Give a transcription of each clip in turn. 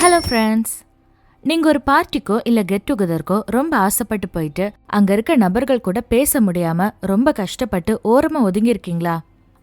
Hello friends, நீங்கள் ஒரு பார்ட்டிக்கோ இல்லை கெட் டுகெதருக்கோ ரொம்ப ஆசைப்பட்டு போயிட்டு அங்கே இருக்க நபர்கள் கூட பேச முடியாமல் ரொம்ப கஷ்டப்பட்டு ஓரமாக ஒதுங்கியிருக்கீங்களா?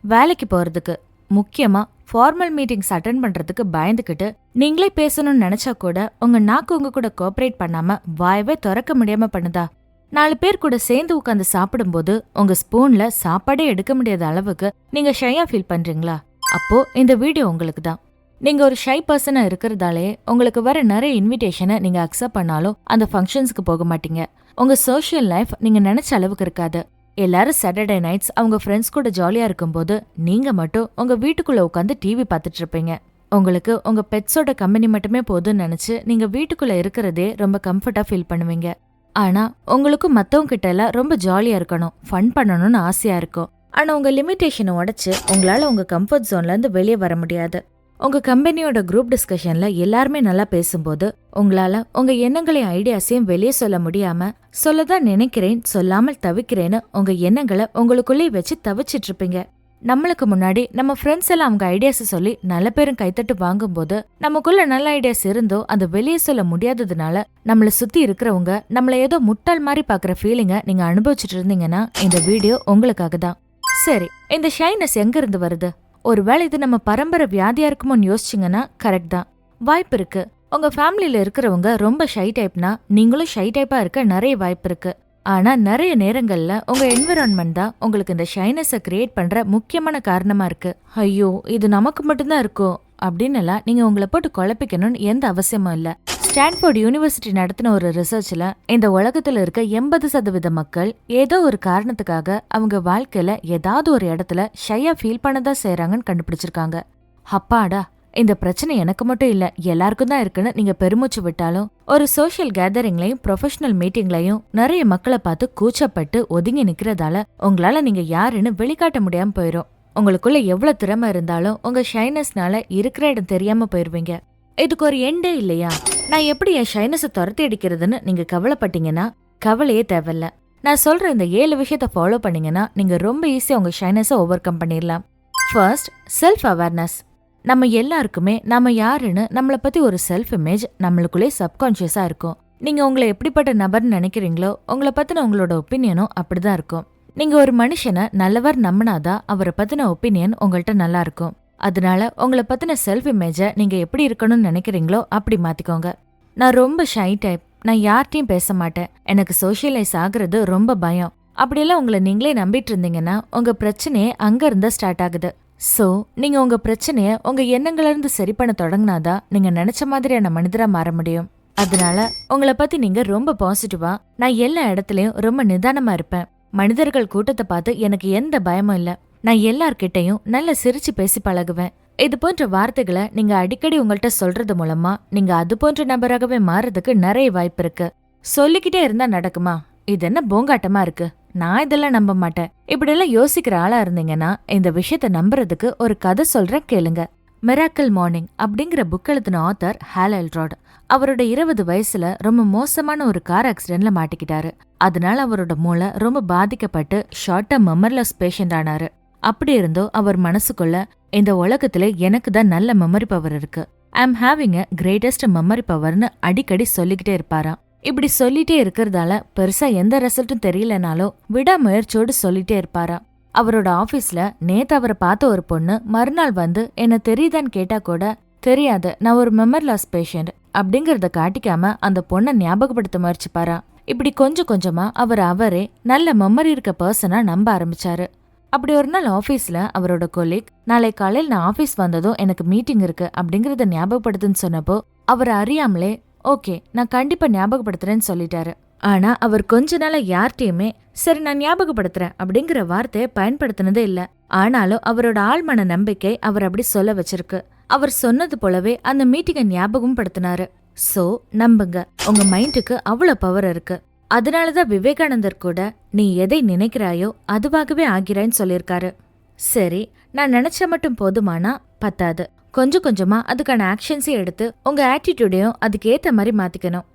வேலைக்கு போகிறதுக்கு, முக்கியமாக ஃபார்மல் மீட்டிங்ஸ் அட்டன் பண்ணுறதுக்கு பயந்துக்கிட்டு நீங்களே பேசணும்னு நினச்சா கூட உங்கள் நாக்கு உங்க கூட கோஆப்ரேட் பண்ணாமல் வாயவே திறக்க முடியாமல் பண்ணுதா? 4 பேர் கூட சேர்ந்து உட்காந்து சாப்பிடும்போது உங்கள் ஸ்பூனில் சாப்பாடே எடுக்க முடியாத அளவுக்கு நீங்கள் ஷையாக ஃபீல் பண்ணுறீங்களா? அப்போது இந்த வீடியோ உங்களுக்கு தான். நீங்க ஒரு ஷை பர்சனா இருக்கிறதாலே உங்களுக்கு வர நிறைய இன்விடேஷனை நீங்க அக்செப்ட் பண்ணாலும் அந்த ஃபங்க்ஷன்ஸ்க்கு போக மாட்டீங்க. உங்க சோஷியல் லைஃப் நீங்க நினைச்ச அளவுக்கு இருக்காது. எல்லாரும் சாட்டர்டே நைட்ஸ் அவங்க ஃப்ரெண்ட்ஸ் கூட ஜாலியா இருக்கும்போது நீங்க மட்டும் உங்க வீட்டுக்குள்ள உட்காந்து டிவி பார்த்துட்டு இருப்பீங்க. உங்களுக்கு உங்க பெட்ஸோட கம்பெனி மட்டுமே போதும்னு நினைச்சு நீங்க வீட்டுக்குள்ள இருக்கிறதே ரொம்ப கம்ஃபர்ட்டா ஃபீல் பண்ணுவீங்க. ஆனா உங்களுக்கும் மத்தவங்க கிட்ட எல்லாம் ரொம்ப ஜாலியா இருக்கணும், ஃபன் பண்ணணும்னு ஆசையா இருக்கும். ஆனா உங்க லிமிட்டேஷனை உடைச்சு உங்களால உங்க கம்ஃபர்ட் ஜோன்ல இருந்து வெளியே வர முடியாது. உங்க கம்பெனியோட குரூப் டிஸ்கஷன்ல எல்லாருமே நல்லா பேசும்போது உங்களால உங்க எண்ணங்களையும் ஐடியாஸையும் வெளியே சொல்ல முடியாம, சொல்லதான் நினைக்கிறேன் சொல்லாமல் தவிக்கிறேன்னு உங்க எண்ணங்களை உங்களுக்குள்ளே வச்சு தவிச்சிட்டு இருப்பீங்க. நம்மளுக்கு முன்னாடி நம்ம ஃப்ரெண்ட்ஸ் எல்லாம் அவங்க ஐடியாஸ் சொல்லி நல்ல பேரும் கைத்தட்டு வாங்கும்போது நமக்குள்ள நல்ல ஐடியாஸ் இருந்தோ அதை வெளியே சொல்ல முடியாததுனால நம்மள சுத்தி இருக்கிறவங்க நம்மள ஏதோ முட்டாள் மாதிரி பாக்குற ஃபீலிங்க நீங்க அனுபவிச்சுட்டு இருந்தீங்கன்னா இந்த வீடியோ உங்களுக்காக தான். சரி, இந்த ஷைனஸ் எங்க இருந்து வருது? ஒருவேளை இது நம்ம பரம்பரை வியாதியா இருக்குமோன்னு யோசிச்சிங்கன்னா கரெக்ட் தான். வாய்ப்பு இருக்கு. உங்க ஃபேமிலியில இருக்கிறவங்க ரொம்ப ஷை டைப்னா நீங்களும் ஷை டைப்பா இருக்க நிறைய வாய்ப்பு இருக்கு. ஆனா நிறைய நேரங்கள்ல உங்க என்விரான்மெண்ட் தான் உங்களுக்கு இந்த ஷைனஸை கிரியேட் பண்ற முக்கியமான காரணமா இருக்கு. ஐயோ, இது நமக்கு மட்டும்தான் இருக்கும் அப்படின்னு எல்லாம் நீங்க உங்களை போட்டு குழப்பிக்கணும்னு எந்த அவசியமும் இல்ல. ஸ்டான்ஃபோர்ட் யூனிவர்சிட்டி நடத்தின ஒரு ரிசர்ச்ல இந்த உலகத்துல இருக்க 80% மக்கள் ஏதோ ஒரு காரணத்துக்காக அவங்க வாழ்க்கையில ஏதாவது ஒரு இடத்துல ஷையா ஃபீல் பண்ணதான் செய்யறாங்கன்னு கண்டுபிடிச்சிருக்காங்க. அப்பாடா, இந்த பிரச்சனை எனக்கு மட்டும் இல்ல எல்லாருக்கும் தான் இருக்குன்னு நீங்க பெருமூச்சு விட்டாலும் ஒரு சோஷியல் கேதரிங்லயும் ப்ரொஃபஷனல் மீட்டிங்லயும் நிறைய மக்களை பார்த்து கூச்சப்பட்டு ஒதுங்கி நிக்கிறதால உங்களால நீங்க யாருன்னு வெளிக்காட்ட முடியாம போயிரும். உங்களுக்குள்ள எவ்வளவு திறமை இருந்தாலும் உங்க ஷைனஸ்னால இருக்கிற இடம் தெரியாம போயிருவீங்க. இதுக்கு ஒரு எண்டே இல்லையா? நான் எப்படி என் ஷைனஸை துரத்தி அடிக்கிறதுன்னு நீங்க கவலைப்பட்டீங்கன்னா கவலையே தேவையில்ல. நான் சொல்ற இந்த 7 விஷயத்த ஃபாலோ பண்ணீங்கன்னா நீங்க ரொம்ப ஈஸியா உங்க ஷைனஸை ஓவர் கம் பண்ணிடலாம். First, self awareness. நம்ம எல்லாருக்குமே நாம யாருன்னு நம்மளை பத்தி ஒரு செல்ஃப் இமேஜ் நம்மளுக்குள்ளே சப்கான்ஷியஸா இருக்கும். நீங்க உங்களை எப்படிப்பட்ட நபர்னு நினைக்கிறீங்களோ உங்களை பத்தின உங்களோட ஒப்பீனியனும் அப்படிதான் இருக்கும். நீங்க ஒரு மனுஷனை நல்லவர் நம்பினாதான் அவரை பத்தின ஒப்பீனியன் உங்கள்கிட்ட நல்லா இருக்கும். அதனால உங்களை பத்தின செல்ஃப் இமேஜை நீங்க எப்படி இருக்கணும்னு நினைக்கிறீங்களோ அப்படி மாத்திக்கோங்க. நான் ரொம்ப ஷை டைப், நான் யார்ட்டையும் பேச மாட்டேன், எனக்கு சோஷியலைஸ் ஆகுறது ரொம்ப பயம், அப்படியெல்லாம் உங்களை நீங்களே நம்பிட்டு இருந்தீங்கன்னா உங்க பிரச்சனையே அங்க இருந்தா ஸ்டார்ட் ஆகுது. சோ நீங்க உங்க பிரச்சனைய உங்க எண்ணங்கள்ல இருந்து சரி பண்ண தொடங்கினாதான் நீங்க நினைச்ச மாதிரியான மனிதரா மாற முடியும். அதனால உங்களை பத்தி நீங்க ரொம்ப பாசிட்டிவா, நான் எல்லா இடத்துலயும் ரொம்ப நிதானமா இருப்பேன், மனிதர்கள் கூட்டத்தை பார்த்து எனக்கு எந்த பயமும் இல்ல, நான் எல்லார்கிட்டையும் நல்ல சிரிச்சு பேசி பழகுவேன், இது போன்ற வார்த்தைகளை நீங்க அடிக்கடி உங்கள்கிட்ட சொல்றது மூலமா நீங்க அது போன்ற நபராகவே மாறதுக்கு நிறைய வாய்ப்பு இருக்கு. சொல்லிக்கிட்டே இருந்தா நடக்குமா? இது என்ன போங்காட்டமா இருக்கு, நான் இதெல்லாம் நம்ப மாட்டேன், இப்படியெல்லாம் யோசிக்கிற ஆளா இருந்தீங்கன்னா இந்த விஷயத்த நம்புறதுக்கு ஒரு கதை சொல்றேன் கேளுங்க. மிராக்கிள் மார்னிங் அப்படிங்கிற புக் எழுதின ஆத்தர் ஹால் எல்ராட். அவரோட 20 வயசுல ரொம்ப மோசமான ஒரு கார் ஆக்சிடென்ட்ல மாட்டிக்கிட்டாரு. அதனால அவரோட மூளை ரொம்ப பாதிக்கப்பட்டு ஷார்ட் டர்ம் மெமரிலெஸ் பேஷண்ட் ஆனாரு. அப்படி இருந்தோ அவர் மனசுக்குள்ள இந்த உலகத்திலே எனக்கு தான் நல்ல மெமரி பவர் இருக்கு, I am having a greatest memory பவர்னு அடிக்கடி சொல்லிக்கிட்டே இருப்பாராம். இப்படி சொல்லிட்டே இருக்கிறதால பெருசா எந்த ரிசல்ட்டும் தெரியலனாலும் விடாமுயற்சியோடு சொல்லிட்டே இருப்பாராம். அவரோட ஆபீஸ்ல நேத்து அவரை பார்த்த ஒரு பொண்ணு மறுநாள் வந்து என்ன தெரியுதான்னு கேட்டா கூட தெரியாது, நான் ஒரு மெமரி லாஸ் பேஷண்ட் அப்படிங்கறத காட்டிக்காம அந்த பொண்ணை ஞாபகப்படுத்த முயற்சிப்பாரா. இப்படி கொஞ்சம் கொஞ்சமா அவரே நல்ல மெமரி இருக்க பர்சனா நம்ப ஆரம்பிச்சாரு. அப்படி ஒரு நாள் ஆபீஸ்ல அவரோட கொலீக் நாளை காலையில் நான் ஆபீஸ் வந்ததும் எனக்கு மீட்டிங் இருக்கு அப்படிங்கறத ஞாபகப்படுத்துன்னு சொன்னப்போ அவர் அறியாமலே ஓகே நான் கண்டிப்பா ஞாபகப்படுத்துறேன்னு சொல்லிட்டாரு. ஆனா அவர் கொஞ்ச நாள யார்கிட்டயுமே சரி நான் ஞாபகப்படுத்துறேன் அப்படிங்கிற வார்த்தையை பயன்படுத்தினதே இல்ல. ஆனாலும் அவரோட ஆழ்மன நம்பிக்கை அவர் அப்படி சொல்ல வச்சிருக்கு. அவர் சொன்னது போலவே அந்த மீட்டிங்கை ஞாபகம் படுத்தினாரு. சோ நம்புங்க, உங்க மைண்டுக்கு அவ்வளவு பவர் இருக்கு. அதனாலதான் விவேகானந்தர் கூட நீ எதை நினைக்கிறாயோ அதுவாகவே ஆகிறாய்ன்னு சொல்லியிருக்காரு. சரி, நான் நினைச்ச மட்டும் போதுமானா பத்தாது, கொஞ்சம் கொஞ்சமா அதுக்கான ஆக்ஷன்ஸையும் எடுத்து உங்க ஆட்டிடியூடையும் அதுக்கு ஏத்த மாதிரி மாத்திக்கணும்.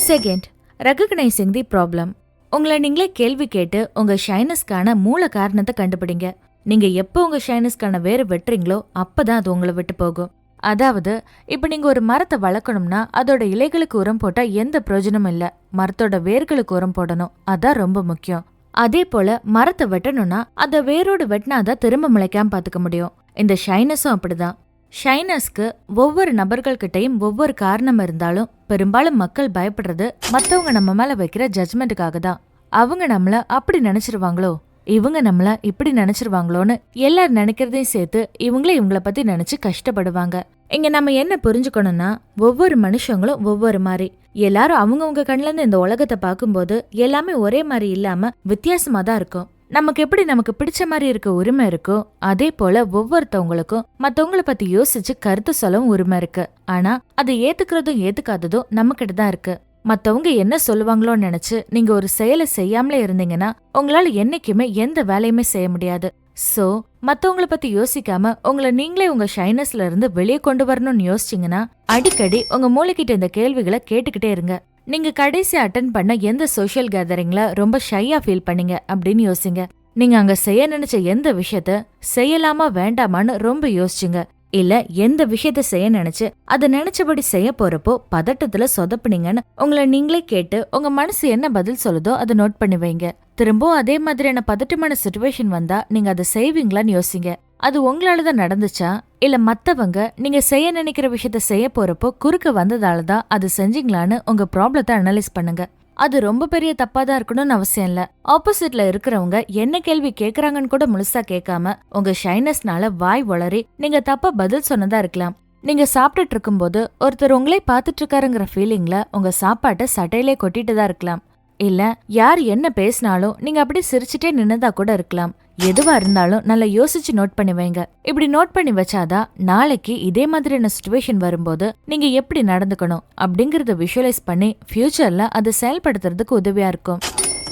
Second, recognising the problem. உங்களை நீங்களே கேள்வி கேட்டு உங்க ஷைனஸ்க்கான மூல காரணத்தை கண்டுபிடிங்க. நீங்க எப்போ உங்க ஷைனஸ்க்கான வேறு வெட்டுறீங்களோ அப்பதான் அது உங்களை விட்டு போகும். அதாவது இப்ப நீங்க ஒரு மரத்தை வளர்க்கணும்னா அதோட இலைகளுக்கு உரம் போட்டா எந்த பிரயோஜனமும் இல்ல, மரத்தோட வேர்களுக்கு உரம் போடணும், அதான் ரொம்ப முக்கியம். அதே போல மரத்தை வெட்டணும்னா அத வேரோடு வெட்டினாதான் திரும்ப முளைக்காம பாத்துக்க முடியும். இந்த ஷைனஸும் அப்படிதான். ஷைனஸ்க்கு ஒவ்வொரு நபர்கள் கிட்டையும் ஒவ்வொரு காரணம் இருந்தாலும் பெரும்பாலும் மக்கள் பயப்படுறது மத்தவங்க நம்ம மேல வைக்கிற ஜட்ஜ்மெண்ட்டுக்காக தான். அவங்க நம்மள அப்படி நினைச்சிருவாங்களோ, இவங்க நம்மள இப்படி நினைச்சிருவாங்களோன்னு எல்லாரும் நினைக்கிறதையும் சேர்த்து இவங்கள பத்தி நினைச்சு கஷ்டப்படுவாங்க. இங்க நம்ம என்ன புரிஞ்சுக்கணும்னா, ஒவ்வொரு மனுஷங்களும் ஒவ்வொரு மாதிரி. எல்லாரும் அவங்கவுங்க கண்ணுல இருந்து இந்த உலகத்தை பார்க்கும்போது எல்லாமே ஒரே மாதிரி இல்லாம வித்தியாசமா தான் இருக்கும். நமக்கு பிடிச்ச மாதிரி இருக்க உரிமை இருக்கும். அதே போல ஒவ்வொருத்தவங்களுக்கும் மத்தவங்கள பத்தி யோசிச்சு கருத்து சொல்லவும் உரிமை இருக்கு. ஆனா அதை ஏத்துக்கிறதும் ஏத்துக்காததும் நம்ம கிட்ட தான் இருக்கு. மத்தவங்க என்ன சொல்லுவாங்களோன்னு நினைச்சு நீங்க ஒரு செயலை செய்யாமலே இருந்தீங்கன்னா உங்களால என்னைக்குமே எந்த வேலையுமே செய்ய முடியாது. சோ மத்தவங்கள பத்தி யோசிக்காம உங்களை நீங்களே உங்க ஷைனஸ்ல இருந்து வெளியே கொண்டு வரணும்னு யோசிச்சீங்கன்னா அடிக்கடி உங்க மூளைக்கிட்ட இந்த கேள்விகளை கேட்டுக்கிட்டே இருங்க. நீங்க கடைசி அட்டென்ட் பண்ண எந்த சோஷியல் கேதரிங்ல ரொம்ப ஷையா ஃபீல் பண்ணீங்க அப்படின்னு யோசிங்க. நீங்க அங்க செய்ய நினைச்ச எந்த விஷயத்த செய்யலாமா வேண்டாமான்னு ரொம்ப யோசிச்சுங்க. இல்ல எந்த விஷயத்த செய்ய நினைச்சு அதை நினைச்சபடி செய்ய போறப்போ பதட்டத்துல சொதப்புனீங்கன்னு உங்களை நீங்களே கேட்டு உங்க மனசு என்ன பதில் சொல்லுதோ அதை நோட் பண்ணி வைங்க. திரும்பவும் அதே மாதிரியான பதட்டமான சிச்சுவேஷன் வந்தா நீங்க அதை செய்வீங்களான்னு யோசிங்க. அது உங்களாலதான் நடந்துச்சா இல்ல மத்தவங்க நீங்க செய்ய நினைக்கிற விஷயத்த செய்ய போறப்போ குறுக்க வந்ததாலதான் அது செஞ்சீங்களான்னு உங்க ப்ராப்ளத்தை அனலைஸ் பண்ணுங்க. அது ரொம்ப பெரிய தப்பாதான் இருக்கணும்னு அவசியம் இல்ல. ஆப்போசிட்ல இருக்கிறவங்க என்ன கேள்வி கேக்குறாங்கன்னு கூட முழுசா கேட்காம உங்க ஷைனஸ்னால வாய் வளரி நீங்க தப்பா பதில் சொன்னதா இருக்கலாம். நீங்க சாப்பிட்டுட்டு இருக்கும்போது ஒருத்தர் உங்களே பாத்துட்டு இருக்காருங்கிற ஃபீலிங்ல உங்க சாப்பாட்டை சட்டையிலே கொட்டிட்டு தான் இருக்கலாம். இல்ல யார் என்ன பேசினாலும் நீங்க அப்படியே சிரிச்சுட்டே நின்னதா கூட இருக்கலாம். எதுவா இருந்தாலும் நல்லா யோசிச்சு நோட் பண்ணி வைங்க. இப்படி நோட் பண்ணி வச்சாதான் நாளைக்கு இதே மாதிரியான சிச்சுவேஷன் வரும்போது நீங்க எப்படி நடந்துக்கணும் அப்படிங்கறத விஷுவலைஸ் பண்ணி ஃபியூச்சர்ல அதை செயல்படுத்துறதுக்கு உதவியா இருக்கும்.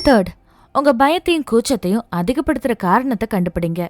தேர்ட், உங்க பயத்தையும் கூச்சத்தையும் அதிகப்படுத்துற காரணத்தை கண்டுபிடிங்க.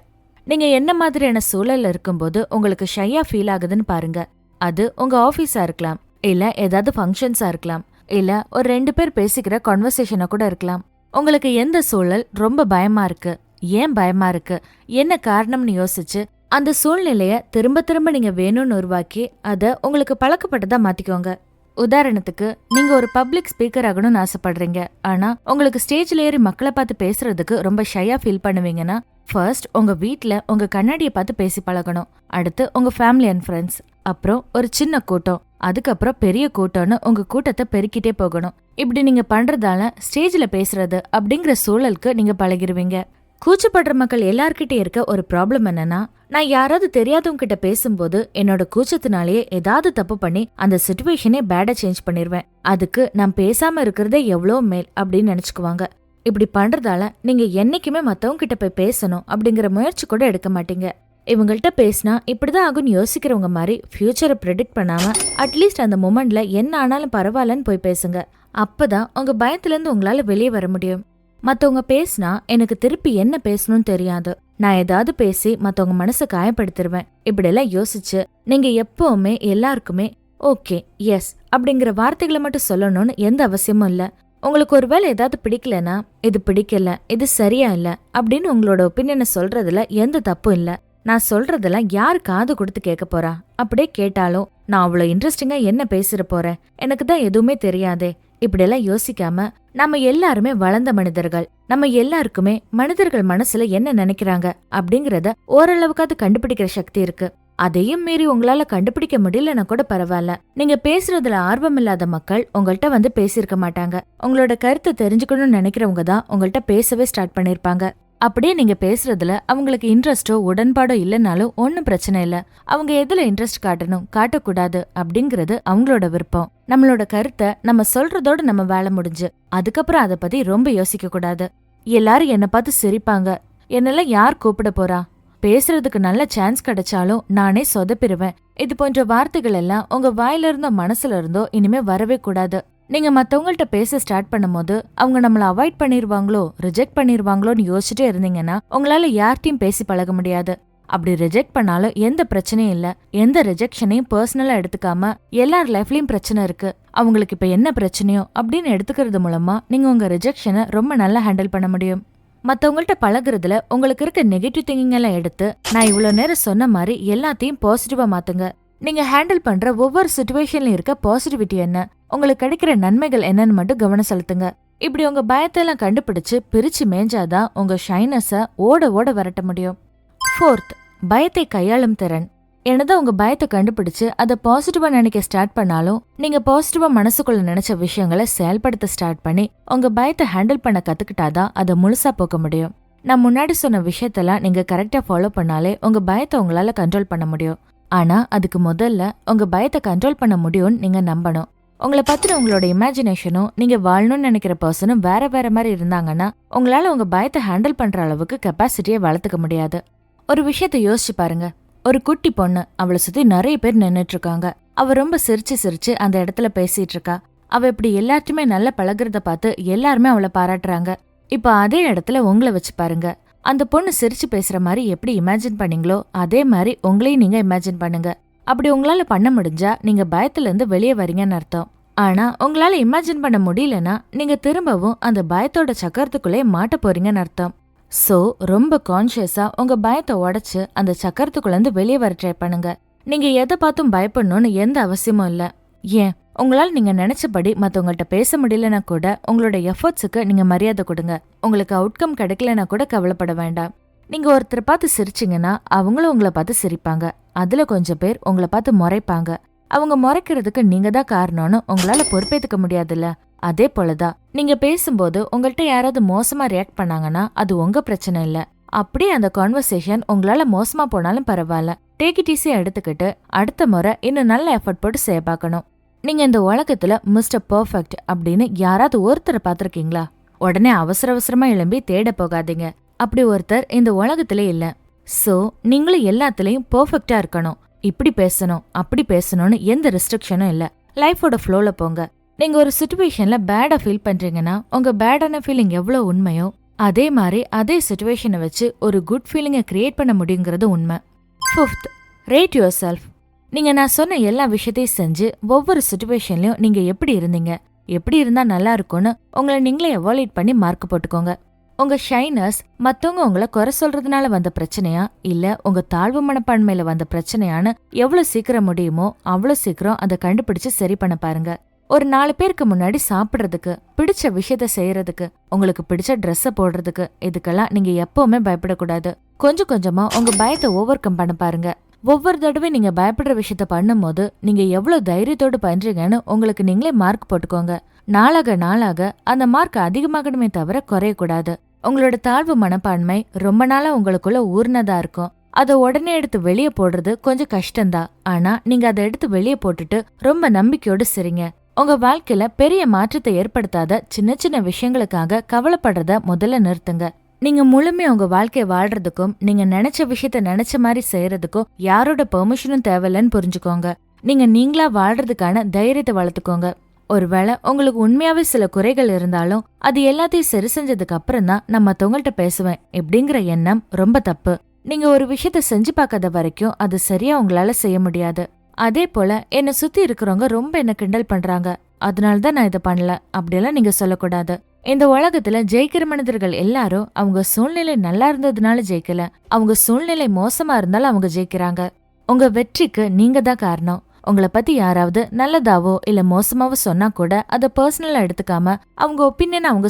நீங்க என்ன மாதிரியான சூழல்ல இருக்கும்போது உங்களுக்கு ஷையா ஃபீல் ஆகுதுன்னு பாருங்க. அது உங்க ஆபீஸா இருக்கலாம், இல்ல ஏதாவது ஃபங்க்ஷன்ஸா இருக்கலாம், இல்ல ஒரு 2 பேர் பேசிக்கிற கான்வர்சேஷனா கூட இருக்கலாம். உங்களுக்கு எந்த சூழல் ரொம்ப பயமா இருக்கு, ஏன் பயமா இருக்கு, என்ன காரணம்னு யோசிச்சு அந்த சூழ்நிலைய திரும்ப திரும்ப நீங்க வேணும்னு உருவாக்கி அத உங்களுக்கு பழக்கப்பட்டதா மாத்திக்கோங்க. உதாரணத்துக்கு நீங்க ஒரு பப்ளிக் ஸ்பீக்கர் ஆகணும்னு ஆசைப்படுறீங்க. ஆனா உங்களுக்கு ஸ்டேஜ்ல ஏறி மக்களை பார்த்து பேசுறதுக்கு ரொம்ப ஷையா ஃபீல் பண்ணுவீங்கன்னா ஃபர்ஸ்ட் உங்க வீட்ல உங்க கண்ணாடியை பார்த்து பேசி பழகணும். அடுத்து உங்க ஃபேமிலி அண்ட் ஃப்ரெண்ட்ஸ், அப்புறம் ஒரு சின்ன கூட்டம், அதுக்கப்புறம் பெரிய கூட்டம்னு உங்க கூட்டத்தை பெருக்கிட்டே போகணும். இப்படி நீங்க பண்றதால ஸ்டேஜ்ல பேசுறது அப்படிங்கிற சூழலுக்கு நீங்க பழகிருவீங்க. கூச்சப்படுற மக்கள் எல்லார்கிட்டே இருக்க ஒரு ப்ராப்ளம் என்னன்னா, நான் யாராவது தெரியாதவங்க கிட்ட பேசும்போது என்னோட கூச்சத்தினாலேயே ஏதாவது தப்பு பண்ணி அந்த சிச்சுவேஷனே பேடா சேஞ்ச் பண்ணிருவேன். அதுக்கு நான் பேசாம இருக்கிறதே எவ்வளோ மேல் அப்படின்னு நினைச்சுக்குவாங்க. இப்படி பண்றதால நீங்க என்னைக்குமே மத்தவங்க கிட்ட போய் பேசணும் அப்படிங்கிற முயற்சி கூட எடுக்க மாட்டீங்க. இவங்கள்ட்ட பேசினா இப்படிதான் ஆகும்னு யோசிக்கிறவங்க மாதிரி ஃபியூச்சரை ப்ரெடிக்ட் பண்ணாம அட்லீஸ்ட் அந்த மொமெண்ட்ல என்ன ஆனாலும் பரவாயில்லன்னு போய் பேசுங்க. அப்பதான் உங்க பயத்துல இருந்து உங்களால வெளியே வர முடியும். மத்தவங்க பேசினா எனக்கு திருப்பி என்ன பேசணும்னு தெரியாது, நான் ஏதாவது பேசி மத்தவங்க மனசை காயப்படுத்திருவேன், இப்படியெல்லாம் யோசிச்சு நீங்க எப்பவுமே எல்லாருக்குமே ஓகே எஸ் அப்படிங்கிற வார்த்தைகளை மட்டும் சொல்லணும்னு எந்த அவசியமும் இல்ல. உங்களுக்கு ஒருவேளை ஏதாவது பிடிக்கலனா இது பிடிக்கல, இது சரியா இல்ல அப்படின்னு உங்களோட ஒப்பீனியனை சொல்றதுல எந்த தப்பும் இல்ல. நான் சொல்றதெல்லாம் யாரு காது கொடுத்து கேட்க போறா? அப்படியே கேட்டாலும் நான் அவ்வளவு இன்ட்ரெஸ்டிங்கா என்ன பேசிட போறேன், எனக்கு தான் எதுவுமே தெரியாதே, இப்படியெல்லாம் யோசிக்காம நம்ம எல்லாருமே வளர்ந்த மனிதர்கள், நம்ம எல்லாருக்குமே மனிதர்கள் மனசுல என்ன நினைக்கிறாங்க அப்படிங்கறத ஓரளவுக்காவது கண்டுபிடிக்கிற சக்தி இருக்கு. அதையும் மீறி உங்களால கண்டுபிடிக்க முடியலன்னா கூட பரவாயில்ல. நீங்க பேசுறதுல ஆர்வம் இல்லாத மக்கள் உங்கள்கிட்ட வந்து பேசியிருக்க மாட்டாங்க. உங்களோட கருத்தை தெரிஞ்சுக்கணும்னு நினைக்கிறவங்க தான் உங்கள்கிட்ட பேசவே ஸ்டார்ட் பண்ணிருப்பாங்க. அப்படியே நீங்க பேசுறதுல அவங்களுக்கு இன்ட்ரெஸ்டோ உடன்பாடோ இல்லைனாலும் ஒன்னும் பிரச்சனை இல்ல. அவங்க எதுல இன்ட்ரெஸ்ட் காட்டணும் காட்டக்கூடாது அப்படிங்கறது அவங்களோட விருப்பம். நம்மளோட கருத்தை நம்ம சொல்றதோட நம்ம வேலை முடிஞ்சு அதுக்கப்புறம் அதை பத்தி ரொம்ப யோசிக்க கூடாது. எல்லாரும் என்ன பார்த்து சிரிப்பாங்க, என்னெல்லாம் யார் கூப்பிட போறா, பேசுறதுக்கு நல்ல சான்ஸ் கிடைச்சாலும் நானே சொதப்பிடுவேன், இது போன்ற வார்த்தைகள் எல்லாம் உங்க வாயில இருந்தோ மனசுல இருந்தோ இனிமே வரவே கூடாது. நீங்க மத்தவங்கள்ட்ட பேச ஸ்டார்ட் பண்ணும் போது அவங்க நம்மள அவாய்ட் பண்ணிருவாங்களோ ரிஜெக்ட் பண்ணிருவாங்களோன்னு யோசிச்சுட்டே இருந்தீங்கன்னா உங்களால யார்ட்டையும் பேசி பழக முடியாது. அப்படி ரிஜெக்ட் பண்ணாலும் எந்த பிரச்சனையும் இல்ல. எந்த ரிஜெக்ஷனையும் பர்சனலா எடுத்துக்காம எல்லார் லைஃப்லயும் பிரச்சனை இருக்கு, அவங்களுக்கு இப்ப என்ன பிரச்சனையோ அப்படின்னு எடுத்துக்கிறது மூலமா நீங்க உங்க ரிஜெக்ஷனை ரொம்ப நல்லா ஹேண்டில் பண்ண முடியும். மத்தவங்கள்ட்ட பழகுறதுல உங்களுக்கு இருக்க நெகட்டிவ் திங்கிங் எல்லாம் எடுத்து நான் இவ்வளவு நேரம் சொன்ன மாதிரி எல்லாத்தையும் பாசிட்டிவா மாத்துங்க. நீங்க ஹேண்டில் பண்ற ஒவ்வொரு சிச்சுவேஷன்லயும் இருக்க பாசிட்டிவிட்டி என்ன, உங்களுக்கு கிடைக்கிற நன்மைகள் என்னன்னு மட்டும் கவனம் செலுத்துங்க. இப்படி உங்க பயத்தெல்லாம் கண்டுபிடிச்சு பிரிச்சு மேய்ஞ்சாதான் உங்க ஷைனஸ ஓட ஓட விரட்ட முடியும். 4th, பயத்தை கையாளும் திறன். என்னதான் உங்க பயத்தை கண்டுபிடிச்சு அதை பாசிட்டிவா நினைக்க ஸ்டார்ட் பண்ணாலும் நீங்க பாசிட்டிவா மனசுக்குள்ள நினைச்ச விஷயங்களை செயல்படுத்த ஸ்டார்ட் பண்ணி உங்க பயத்தை ஹேண்டில் பண்ண கத்துக்கிட்டாதான் அதை முழுசா போக்க முடியும். நான் முன்னாடி சொன்ன விஷயத்தெல்லாம் நீங்க கரெக்டா ஃபாலோ பண்ணாலே உங்க பயத்தை உங்களால கண்ட்ரோல் பண்ண முடியும். ஆனா அதுக்கு முதல்ல உங்க பயத்தை கண்ட்ரோல் பண்ண முடியும்னு நீங்க நம்பணும். உங்களை பத்தின உங்களோட இமேஜினேஷனும் நீங்க வாழணும்னு நினைக்கிற பர்சனும் வேற வேற மாதிரி இருந்தாங்கன்னா உங்களால உங்க பயத்தை ஹேண்டில் பண்ற அளவுக்கு கெப்பாசிட்டியை வளர்த்துக்க முடியாது. ஒரு விஷயத்த யோசிச்சு பாருங்க. ஒரு குட்டி பொண்ணு, அவளை சுத்தி நிறைய பேர் நின்னுட்டு இருக்காங்க. அவ ரொம்ப சிரிச்சு சிரிச்சு அந்த இடத்துல பேசிட்டு இருக்கா. அவ இப்படி எல்லாத்தையுமே நல்லா பழகுறத பார்த்து எல்லாருமே அவளை பாராட்டுறாங்க. இப்ப அதே இடத்துல உங்களை வச்சு பாருங்க. அந்த பொண்ணு சிரிச்சு பேசுற மாதிரி எப்படி இமேஜின் பண்ணீங்களோ அதே மாதிரி உங்களையும் நீங்க இமேஜின் பண்ணுங்க. அப்படி உங்களால பண்ண முடிஞ்சா நீங்க பயத்துல இருந்து வெளியே வரீங்கன்னு அர்த்தம். ஆனா உங்களால இமேஜின் பண்ண முடியலன்னா நீங்க திரும்பவும் அந்த பயத்தோட சக்கரத்துக்குள்ளே மாட்ட போறீங்கன்னு அர்த்தம். சோ ரொம்ப கான்ஷியஸா உங்க பயத்தை உடைச்சு அந்த சக்கரத்துக்குள்ள இருந்து வெளியே வர ட்ரை பண்ணுங்க. நீங்க எதை பார்த்தும் பயப்படணும்னு எந்த அவசியமும் இல்ல. ஏன், உங்களால நீங்க நினைச்சபடி மத்தவங்கள்ட்ட பேச முடியலன்னா கூட உங்களோட எஃபர்ட்ஸுக்கு நீங்க மரியாதை கொடுங்க. உங்களுக்கு அவுட்கம் கிடைக்கலன்னா கூட கவலைப்பட வேண்டாம். நீங்க ஒருத்தரை பார்த்து சிரிச்சிங்கன்னா அவங்களும் உங்களை பார்த்து சிரிப்பாங்க. அதுல கொஞ்சம் பேர் உங்களை பார்த்து முறைப்பாங்க. அவங்க முறைக்கிறதுக்கு நீங்க தான் காரணம்னு உங்களால பொறுப்பேத்துக்க முடியாதுல்ல. அதே போலதான் நீங்க பேசும்போது உங்கள்ட்ட யாராவது மோசமா ரியாக்ட் பண்ணாங்கன்னா அது உங்க பிரச்சனை இல்ல. அப்படியே அந்த கான்வர்சேஷன் உங்களால மோசமா போனாலும் பரவாயில்ல, டேக் இட் ஈஸியா எடுத்துக்கிட்டு அடுத்த முறை இன்னும் நல்ல எஃபர்ட் போட்டு செய்ய பார்க்கணும். நீங்க இந்த உலகத்துல மிஸ்டர் பெர்ஃபெக்ட் அப்படின்னு யாராவது ஒருத்தரை பார்த்திருக்கீங்களா? உடனே அவசர அவசரமா எழும்பி தேட போகாதீங்க. அப்படி ஒருத்தர் இந்த உலகத்துல இல்ல. சோ நீங்களும் எல்லாத்துலயும் பெர்ஃபெக்டா இருக்கணும். இப்படி பேசணும் அப்படி பேசணும்னு எந்த ரெஸ்ட்ரிக்ஷனும் இல்ல. லைஃபோட ஃப்ளோல போங்க. நீங்க ஒரு சிச்சுவேஷன்ல பேடா ஃபீல் பண்றீங்கன்னா உங்க பேடான ஃபீலிங் எவ்வளவு உண்மையோ அதே மாதிரி அதே சிச்சுவேஷனை வச்சு ஒரு குட் ஃபீலிங்கை கிரியேட் பண்ண முடியுங்கிறது உண்மை. 5th, rate your self. நீங்க நான் சொன்ன எல்லா விஷயத்தையும் செஞ்சு ஒவ்வொரு சிச்சுவேஷன்லயும் நீங்க எப்படி இருந்தீங்க, எப்படி இருந்தா நல்லா இருக்கும்னு உங்களை நீங்களே எவாலுவேட் பண்ணி மார்க் போட்டுக்கோங்க. உங்க ஷைனஸ் மத்தவங்க உங்களை குறை சொல்றதுனால வந்த பிரச்சனையா இல்ல உங்க தாழ்வு மனப்பான்மையில வந்த பிரச்சனையான்னு எவ்வளவு சீக்கிரம் முடியுமோ அவ்வளவு சீக்கிரம் அதை கண்டுபிடிச்சு சரி பண்ண பாருங்க. ஒரு 4 பேருக்கு முன்னாடி சாப்பிடுறதுக்கு, பிடிச்ச விஷயத்த செய்யறதுக்கு, உங்களுக்கு பிடிச்ச ட்ரெஸ்ஸ போடுறதுக்கு, இதுக்கெல்லாம் நீங்க எப்பவுமே பயப்படக்கூடாது. கொஞ்சம் கொஞ்சமா உங்க பயத்தை ஓவர் கம் பண்ண பாருங்க. ஒவ்வொரு தடவை நீங்க பயப்படுற விஷயத்த பண்ணும் போது நீங்க எவ்வளவு தைரியத்தோடு பண்றீங்கன்னு உங்களுக்கு நீங்களே மார்க் போட்டுக்கோங்க. நாளாக நாளாக அந்த மார்க் அதிகமாகணுமே தவிர குறையக்கூடாது. உங்களோட தாழ்வு மனப்பான்மை ரொம்ப நாளா உங்களுக்குள்ள ஊர்னதா இருக்கும். அதை உடனே எடுத்து வெளியே போடுறது கொஞ்சம் கஷ்டம்தான். ஆனா நீங்க அதை எடுத்து வெளியே போட்டுட்டு ரொம்ப நம்பிக்கையோடு சரிங்க. உங்க வாழ்க்கையில பெரிய மாற்றத்தை ஏற்படுத்தாத சின்ன சின்ன விஷயங்களுக்காக கவலைப்படுறத முதல்ல நிறுத்துங்க. நீங்க முழுமையா உங்க வாழ்க்கைய வாழ்றதுக்கும் நீங்க நினைச்ச விஷயத்த நினைச்ச மாதிரி செய்யறதுக்கும் யாரோட பெர்மிஷனும் தேவையில்லன்னு புரிஞ்சுக்கோங்க. நீங்க நீங்களா வாழ்றதுக்கான தைரியத்தை வளர்த்துக்கோங்க. ஒருவேளை உங்களுக்கு உண்மையாவே சில குறைகள் இருந்தாலும் அது எல்லாத்தையும் சரி செஞ்சதுக்கு அப்புறம் தான் நான் மத்தவங்கள்ட்ட பேசுவேன் இப்படிங்கிற எண்ணம் ரொம்ப தப்பு. நீங்க ஒரு விஷயத்த செஞ்சு பார்க்காத வரைக்கும் அது சரியா உங்களால செய்ய முடியாது. அதே போல என்னை சுத்தி இருக்கிறவங்க ரொம்ப என்ன கிண்டல் பண்றாங்க, அதனாலதான் நான் இதை பண்ணல அப்படியெல்லாம் நீங்க சொல்லக்கூடாது. இந்த உலகத்துல ஜெயிக்கிற மனிதர்கள் எல்லாரும் அவங்க சூழ்நிலை நல்லா இருந்ததுனால ஜெயிக்கல, அவங்க சூழ்நிலை மோசமா இருந்தாலும் அவங்க ஜெயிக்கிறாங்க. உங்க வெற்றிக்கு நீங்க தான் காரணம். உங்களை பத்தி யாராவது நல்லதாவோ இல்ல மோசமாவோ சொன்னா கூட அதை பர்சனலா எடுத்துக்காம அவங்க ஒப்பீனியன் அவங்க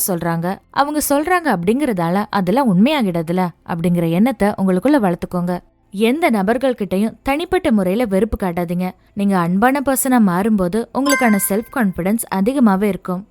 சொல்றாங்க அப்படிங்கறதால அதெல்லாம் உண்மையாகிடாதுல அப்படிங்கிற எண்ணத்தை உங்களுக்குள்ள வளர்த்துக்கோங்க. எந்த நபர்கள் கிட்டையும் தனிப்பட்ட முறையில வெறுப்பு காட்டாதீங்க. நீங்க அன்பான பர்சனா மாறும்போது உங்களுக்கான செல்ஃப் கான்பிடன்ஸ் அதிகமாவே இருக்கும்.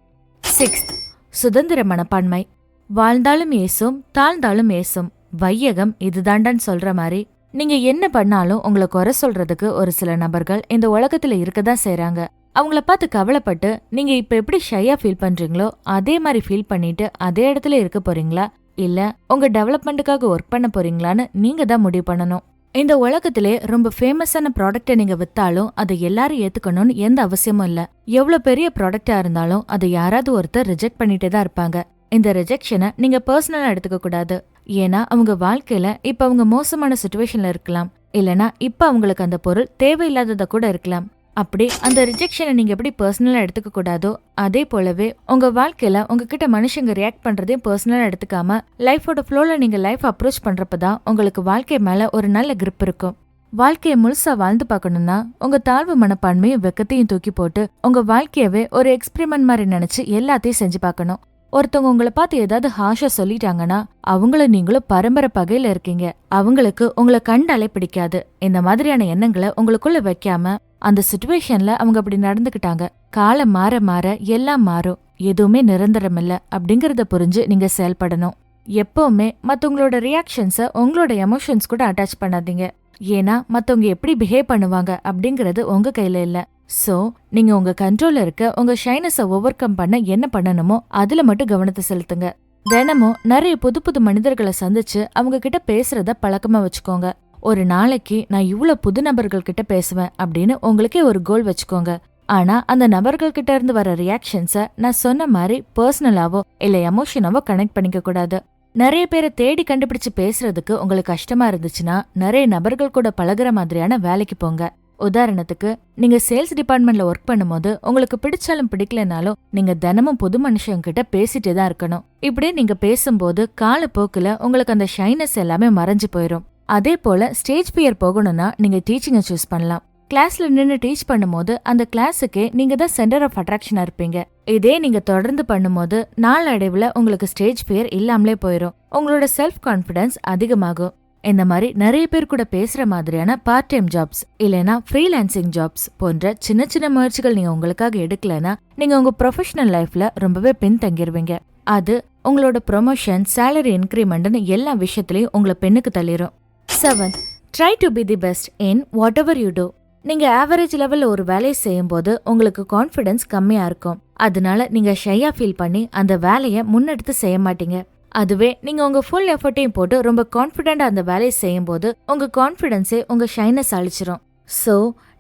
6th, சுதந்திர மனப்பான்மை. வாழ்ந்தாலும் ஏசும் தாழ்ந்தாலும் ஏசும், வையகம் இதுதாண்டான்னு சொல்ற மாதிரி நீங்க என்ன பண்ணாலும் உங்களை குறை சொல்றதுக்கு ஒரு சில நபர்கள் இந்த உலகத்துல இருக்கதான் செய்றாங்க. அவங்கள பார்த்து கவலைப்பட்டு நீங்க இப்ப எப்படி ஷையா ஃபீல் பண்றீங்களோ அதே மாதிரி ஃபீல் பண்ணிட்டு அதே இடத்துல இருக்க போறீங்களா இல்ல உங்க டெவலப்மெண்ட்டுக்காக ஒர்க் பண்ண போறீங்களான்னு நீங்க தான் முடிவு பண்ணணும். இந்த உலகத்திலே ரொம்ப ஃபேமஸான ப்ராடக்ட்டை நீங்க வித்தாலும் அதை எல்லாரும் ஏத்துக்கணும்னு எந்த அவசியமும் இல்ல. எவ்வளவு பெரிய ப்ராடக்டா இருந்தாலும் அதை யாராவது ஒருத்தர் ரிஜெக்ட் பண்ணிட்டே தான் இருப்பாங்க. இந்த ரிஜெக்ஷனை நீங்க பர்சனலா எடுத்துக்க கூடாது. ஏன்னா அவங்க வாழ்க்கையில இப்ப அவங்க மோசமான சிச்சுவேஷன்ல இருக்கலாம், இல்லனா இப்ப அவங்களுக்கு அந்த பொருள் தேவையில்லாததா கூட இருக்கலாம். அப்படி அந்த ரிஜெக்ஷனை நீங்க எப்படி பர்சனலா எடுத்துக்க கூடாதோ அதே போலவே உங்க வாழ்க்கையில உங்ககிட்ட மனுஷங்க ரியாக்ட் பண்றதையும் பர்சனலா எடுத்துக்காம லைஃபோட ஃப்ளோல நீங்க லைஃப் அப்ரோச் பண்றப்பதான் உங்களுக்கு வாழ்க்கை மேல ஒரு நல்ல கிரிப் இருக்கும். வாழ்க்கைய முழுசா வாழ்ந்து பார்க்கணும்னா உங்க தாழ்வு மனப்பான்மையும் வெக்கத்தையும் தூக்கி போட்டு உங்க வாழ்க்கையவே ஒரு எக்ஸ்பெரிமெண்ட் மாதிரி நினைச்சு எல்லாத்தையும் செஞ்சு பார்க்கணும். ஒருத்தவங்க உங்களை பார்த்து ஏதாவது ஹாஷா சொல்லிட்டாங்கன்னா அவங்களும் நீங்களும் பரம்பரை பகையில இருக்கீங்க. அவங்களுக்கு உங்களை கண்டாலே பிடிக்காது. இந்த மாதிரியான எண்ணங்களை உங்களுக்குள்ள வைக்காம அந்த சிச்சுவேஷன்ல அவங்க அப்படி நடந்துக்கிட்டாங்க. காலம் மாற மாற எல்லாம் மாறும். எதுவுமே நிரந்தரம் இல்ல அப்படிங்கறத புரிஞ்சு நீங்க செயல்படணும். எப்பவுமே மத்தவங்களோட ரியாக்ஷன்ஸ உங்களோட எமோஷன்ஸ் கூட அட்டாச் பண்ணாதீங்க. ஏன்னா மத்தவங்க எப்படி பிஹேவ் பண்ணுவாங்க அப்படிங்கறது உங்க கையில இல்ல. சோ நீங்க உங்க கண்ட்ரோல்ல இருக்க உங்க ஷைனஸ ஓவர் கம் பண்ண என்ன பண்ணணுமோ அதுல மட்டும் கவனத்தை செலுத்துங்க. தினமும் நிறைய புது புது மனிதர்களை சந்திச்சு அவங்க கிட்ட பேசுறத பழக்கமா வச்சுக்கோங்க. ஒரு நாளைக்கு நான் இவ்ளோ புது நபர்கள் கிட்ட பேசுவேன் அப்படின்னு உங்களுக்கே ஒரு கோல் வச்சுக்கோங்க. ஆனா அந்த நபர்கள் கிட்ட இருந்து வர ரியாக்ஷன்ஸ நான் சொன்ன மாதிரி பர்சனலாவோ இல்ல எமோஷனாவோ கனெக்ட் பண்ணிக்க கூடாது. நிறைய பேரை தேடி கண்டுபிடிச்சு பேசுறதுக்கு உங்களுக்கு கஷ்டமா இருந்துச்சுன்னா நிறைய நபர்கள் கூட பழகுற மாதிரியான வேலைக்கு போங்க. உதாரணத்துக்கு நீங்க சேல்ஸ் டிபார்ட்மெண்ட்ல ஒர்க் பண்ணும்போது உங்களுக்கு பிடிச்சாலும் பிடிக்கலனாலும் நீங்க தினமும் புது மனுஷங்க கிட்ட பேசிட்டே தான் இருக்கணும். இப்படி நீங்க பேசும்போது காலப்போக்குல உங்களுக்கு அந்த ஷைனஸ் எல்லாமே மறைஞ்சு போயிரும். அதே போல ஸ்டேஜ் ஃபியர் போகணும்னா நீங்க டீச்சிங்கை சூஸ் பண்ணலாம். கிளாஸ்ல நின்னு டீச் பண்ணும்போது அந்த கிளாஸுக்கே நீங்க தான் சென்டர் ஆஃப் அட்ராக்ஷனா இருப்பீங்க. இதே நீங்க தொடர்ந்து பண்ணும்போது நாளடைவுல உங்களுக்கு ஸ்டேஜ் ஃபியர் இல்லாமலே போயிரும். உங்களோட செல்ஃப் கான்பிடன்ஸ் அதிகமாகும். இந்த மாதிரி நிறைய பேர் கூட பேசுற மாதிரியான பார்ட் டைம் ஜாப்ஸ் இல்லைன்னா ஃப்ரீலான்சிங் ஜாப்ஸ் போன்ற சின்ன சின்ன முயற்சிகள் நீங்க உங்களுக்காக எடுக்கலனா நீங்க உங்க ப்ரொஃபஷனல் லைஃப்ல ரொம்பவே பின்தங்கிருவீங்க. அது உங்களோட ப்ரொமோஷன், சேலரி இன்க்ரிமெண்ட்னு எல்லா விஷயத்திலயும் உங்களை பெண்ணுக்கு தள்ளிரும். 7. Try to be the best in whatever you do. நீங்க ஆவரேஜ் லெவல்ல ஒரு வேலையை செய்யும் போது உங்களுக்கு கான்ஃபிடன்ஸ் கம்மியா இருக்கும். அதனால நீங்க ஷையா ஃபீல் பண்ணி அந்த வேலையை முன்னெடுத்து செய்ய மாட்டீங்க. அதுவே நீங்க உங்க ஃபுல் எஃபர்ட்டையும் போட்டு ரொம்ப கான்ஃபிடென்ட்டா அந்த வேலையை செய்யும் போது உங்க கான்ஃபிடன்ஸே உங்க ஷைனஸ் அழிச்சிரும். சோ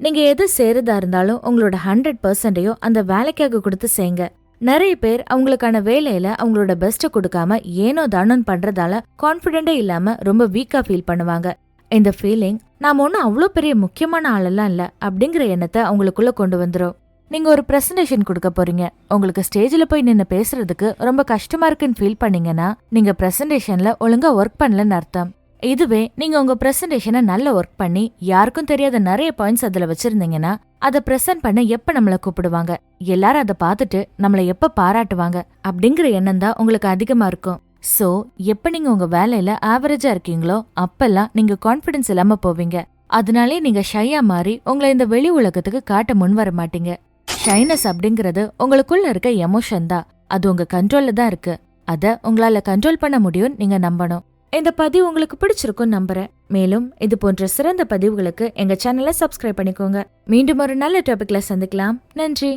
நீங்க எது செய்யறதா இருந்தாலும் உங்களோட 100%ஐயும் அந்த வேலைக்காக கொடுத்து செய்யுங்க. நிறைய பேர் அவங்களுக்கான வேலையில அவங்களோட பெஸ்ட்டை கொடுக்காம ஏனோ தானோன்னு பண்றதால கான்ஃபிடென்ட்டே இல்லாம ரொம்ப வீக்கா ஃபீல் பண்ணுவாங்க. இந்த ஃபீலிங் நாம ஒன்னும் அவ்வளோ பெரிய முக்கியமான ஆளெல்லாம் இல்ல அப்படிங்கிற எண்ணத்தை அவங்களுக்குள்ள கொண்டு வந்துரும். நீங்க ஒரு பிரசன்டேஷன் கொடுக்க போறீங்க. உங்களுக்கு ஸ்டேஜ்ல போய் நின்னு பேசுறதுக்கு ரொம்ப கஷ்டமா இருக்குன்னு ஃபீல் பண்ணீங்கன்னா நீங்க பிரசன்டேஷன்ல ஒழுங்கா ஒர்க் பண்ணலன்னு அர்த்தம். இதுவே நீங்க உங்க பிரசன்டேஷனை நல்ல ஒர்க் பண்ணி யாருக்கும் தெரியாத நிறைய பாயிண்ட்ஸ் அதுல வச்சிருந்தீங்கன்னா அதை பிரசன்ட் பண்ண எப்ப நம்மள கூப்பிடுவாங்க, எல்லாரும் அதை பார்த்துட்டு நம்மளை எப்ப பாராட்டுவாங்க அப்படிங்கிற எண்ணம் தான் உங்களுக்கு அதிகமா இருக்கும். சோ எப்ப நீங்க உங்க வேலையில ஆவரேஜா இருக்கீங்களோ அப்பெல்லாம் நீங்க கான்பிடன்ஸ் இல்லாம போவீங்க. அதனாலே நீங்க ஷையா மாறி உங்களை இந்த வெளி உலகத்துக்கு காட்ட முன் வர மாட்டீங்க. ஷைனஸ் அப்படிங்கறது உங்களுக்குள்ள இருக்க எமோஷன் தான். அது உங்க கண்ட்ரோல்ல தான் இருக்கு. அத உங்களால கண்ட்ரோல் பண்ண முடியும் நீங்க நம்பணும். இந்த பதிவு உங்களுக்கு பிடிச்சிருக்கும் நம்புறேன். மேலும் இது போன்ற சிறந்த பதிவுகளுக்கு எங்க சேனலை சப்ஸ்கிரைப் பண்ணிக்கோங்க. மீண்டும் ஒரு நல்ல டாபிக்ல சந்திக்கலாம். நன்றி.